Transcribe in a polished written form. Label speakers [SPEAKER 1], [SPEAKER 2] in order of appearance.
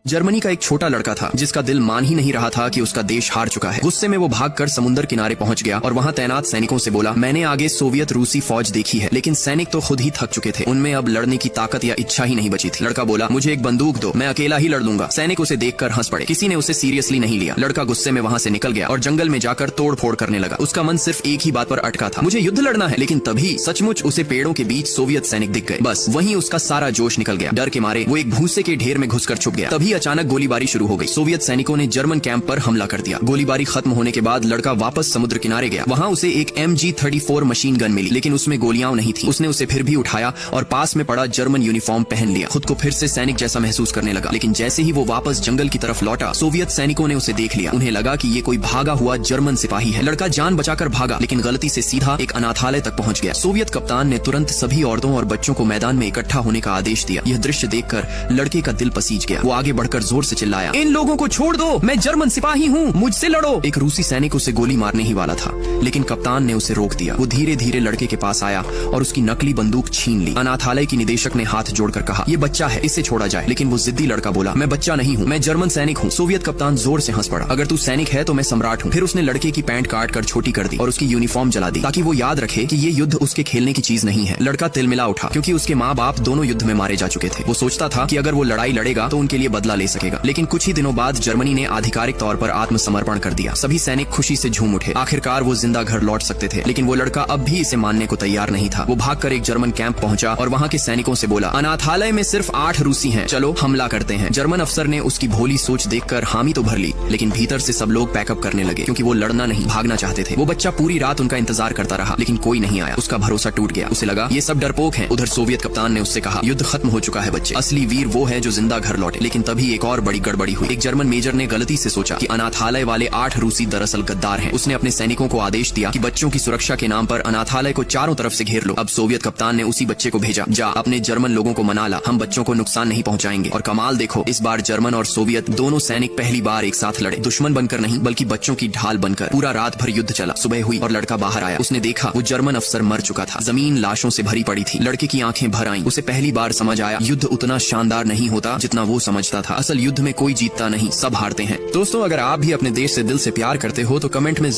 [SPEAKER 1] Germany का एक छोटा लड़का था जिसका दिल मान ही नहीं रहा था कि उसका देश हार चुका है। गुस्से में वो भागकर समुद्र किनारे पहुंच गया और वहां तैनात सैनिकों से बोला, मैंने आगे सोवियत रूसी फौज देखी है, लेकिन सैनिक तो खुद ही थक चुके थे, उनमें अब लड़ने की ताकत या इच्छा ही नहीं बची थी। लड़का बोला, मुझे एक बंदूक दो, मैं अकेला ही लड़ लूंगा। सैनिक उसे देखकर हंस पड़े, किसी ने उसे सीरियसली नहीं लिया। लड़का गुस्से में वहां से निकल गया और जंगल में जाकर तोड़ फोड़ करने लगा। उसका मन सिर्फ एक ही बात पर अटका था, मुझे युद्ध लड़ना है। लेकिन तभी सचमुच उसे पेड़ों के बीच सोवियत सैनिक दिख गए। बस वहीं उसका सारा जोश निकल गया। डर के मारे वो एक भूसे के ढेर में घुसकर छुप गया। तभी अचानक गोलीबारी शुरू हो गई। सोवियत सैनिकों ने जर्मन कैंप पर हमला कर दिया। गोलीबारी खत्म होने के बाद लड़का वापस समुद्र किनारे गया। वहाँ उसे एक MG-34 मशीन गन मिली, लेकिन उसमें गोलियां नहीं थी। उसने उसे फिर भी उठाया और पास में पड़ा जर्मन यूनिफॉर्म पहन लिया। खुद को फिर से सैनिक जैसा महसूस करने लगा। लेकिन जैसे ही वो वापस जंगल की तरफ लौटा, सोवियत सैनिकों ने उसे देख लिया। उन्हें लगा कि ये कोई भागा हुआ जर्मन सिपाही है। लड़का जान बचाकर भागा, लेकिन गलती से सीधा एक अनाथालय तक पहुंच गया। सोवियत कप्तान ने तुरंत सभी औरतों और बच्चों को मैदान में इकट्ठा होने का आदेश दिया। यह दृश्य देखकर लड़के का दिल पसीज गया। वो आगे बढ़कर जोर से चिल्लाया, इन लोगों को छोड़ दो, मैं जर्मन सिपाही हूँ, मुझसे लड़ो। एक रूसी सैनिक उसे गोली मारने ही वाला था, लेकिन कप्तान ने उसे रोक दिया। वो धीरे धीरे लड़के के पास आया और उसकी नकली बंदूक छीन ली। अनाथालय की निदेशक ने हाथ जोड़कर कहा, ये बच्चा है, इसे छोड़ा जाए। लेकिन वो जिद्दी लड़का बोला, मैं बच्चा नहीं हूँ, मैं जर्मन सैनिक हूँ। सोवियत कप्तान जोर से हंस पड़ा, अगर तू सैनिक है तो मैं सम्राट हूँ। फिर उसने लड़के की पैंट काट कर छोटी कर दी और उसकी यूनिफॉर्म जला दी, ताकि वो याद रखे कि ये युद्ध उसके खेलने की चीज नहीं है। लड़का तिलमिला उठा, क्योंकि उसके माँ बाप दोनों युद्ध में मारे जा चुके थे। वो सोचता था कि अगर वो लड़ाई लड़ेगा तो उनके लिए बदला ले सकेगा। लेकिन कुछ ही दिनों बाद जर्मनी ने आधिकारिक तौर पर आत्मसमर्पण कर दिया। सभी सैनिक खुशी से झूम उठे। आखिरकार वो जिंदा घर लौट सकते थे। लेकिन वो लड़का अब भी इसे मानने को तैयार नहीं था। वो भागकर एक जर्मन कैंप पहुंचा और वहां के सैनिकों से बोला, अनाथालय में सिर्फ 8 रूसी हैं, चलो हमला करते हैं। जर्मन अफसर ने उसकी भोली सोच देखकर हामी तो भर ली, लेकिन भीतर से सब लोग पैकअप करने लगे, क्योंकि वो लड़ना नहीं, भागना चाहते थे। वो बच्चा पूरी रात उनका इंतजार करता रहा, लेकिन कोई नहीं आया। उसका भरोसा टूट गया। उसे लगा ये सब डरपोक हैं। उधर सोवियत कप्तान ने उससे कहा, युद्ध खत्म हो चुका है बच्चे, असली वीर वो है जो जिंदा घर लौटे। लेकिन तभी एक और बड़ी गड़बड़ी हुई। एक जर्मन मेजर ने गलती से सोचा कि अनाथालय वाले 8 रूसी दरअसल गद्दार हैं। उसने अपने सैनिकों को आदेश दिया कि बच्चों की सुरक्षा के नाम पर अनाथालय को चारों तरफ से घेर लो। अब सोवियत कप्तान ने उसी बच्चे को भेजा, जा अपने जर्मन लोगों को मना ला, हम बच्चों को नुकसान नहीं पहुंचाएंगे। और कमाल देखो, इस बार जर्मन और सोवियत दोनों सैनिक पहली बार एक साथ लड़े, दुश्मन बनकर नहीं बल्कि बच्चों की ढाल बनकर। पूरा रात भर युद्ध चला। सुबह हुई और लड़का बाहर आया। उसने देखा वो जर्मन अफसर मर चुका था। जमीन लाशों से भरी पड़ी थी। लड़के की आंखें भर आईं। उसे पहली बार समझ आया, युद्ध उतना शानदार नहीं होता जितना वो समझता था। असल युद्ध में कोई जीतता नहीं, सब हारते हैं। दोस्तों, अगर आप भी अपने देश से दिल से प्यार करते हो तो कमेंट में